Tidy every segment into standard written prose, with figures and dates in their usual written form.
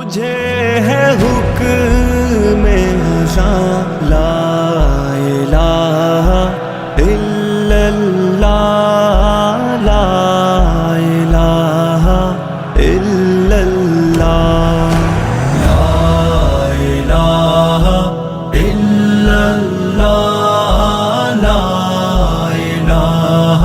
مجھے ہے حکم ازاں لا الہ الا اللہ لا الہ الا اللہ لا الہ الا اللہ لا الہ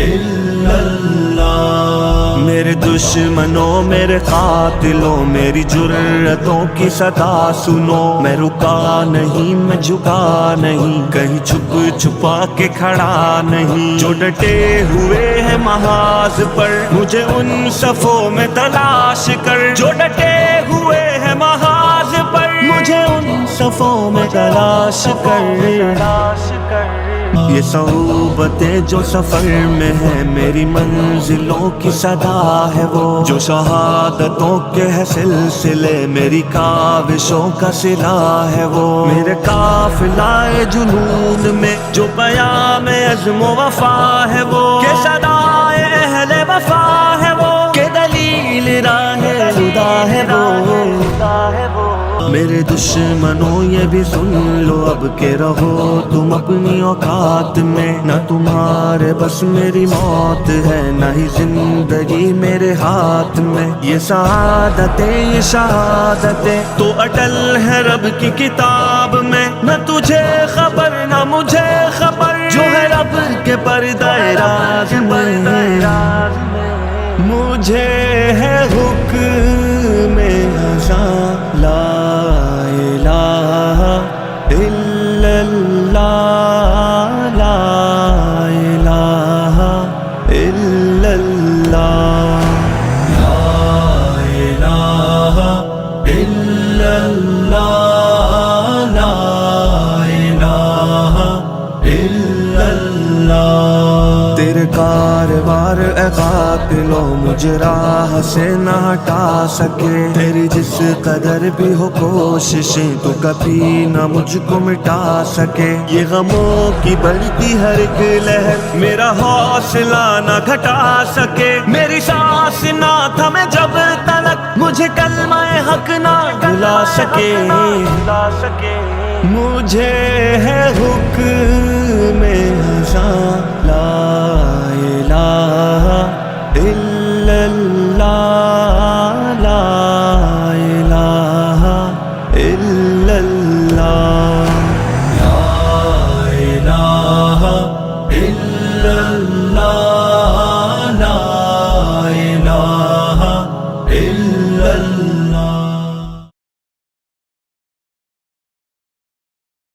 الا اللہ۔ میرے دشمنوں میرے قاتلوں میری جرتوں کی صدا سنو، میں رکا نہیں میں جھکا نہیں، کہیں چھپ چھپا کے کھڑا نہیں، جو ڈٹے ہوئے ہیں محاذ پر مجھے ان صفوں میں تلاش کر، جو ڈٹے ہوئے ہیں محاذ پر مجھے ان صفوں میں تلاش کر۔ یہ صحبتیں جو سفر میں ہے میری منزلوں کی صدا ہے وہ، جو شہادتوں کے ہے سلسلے میری کاوشوں کا صلہ ہے وہ، میرے قافلہ جنون میں جو پیام عزم و وفا ہے وہ، کہ صدائے اہل وفا ہے وہ، کہ دلیل راہ خدا ہے وہ۔ میرے دشمنوں یہ بھی سن لو اب کہ رہو تم اپنی اوقات میں، نہ تمہارے بس میری موت ہے نہ ہی زندگی میرے ہاتھ میں، یہ سعادتیں یہ شہادتیں تو اٹل ہے رب کی کتاب میں، نہ تجھے خبر نہ مجھے خبر جو ہے رب کے پردہ راز میں۔ مجھے ہے حکم ازاں لا الہ الا اللہ لا الہ الا اللہ لا الہ الا اللہ لا الہ الا اللہ۔ تیرے کاروار اے قاتلوں مجھے راہ سے نہ ہٹا سکے، تیری جس قدر بھی ہو کوششیں تو کبھی نہ مجھ کو مٹا سکے، یہ غموں کی بڑھتی ہر ایک لہر میرا حوصلہ نہ گھٹا سکے، میری سانس نہ تھمے جب تلک مجھے کلمہ حق نہ بھلا سکے۔ مجھے ہے حکم ازاں لا الہ الا اللہ لا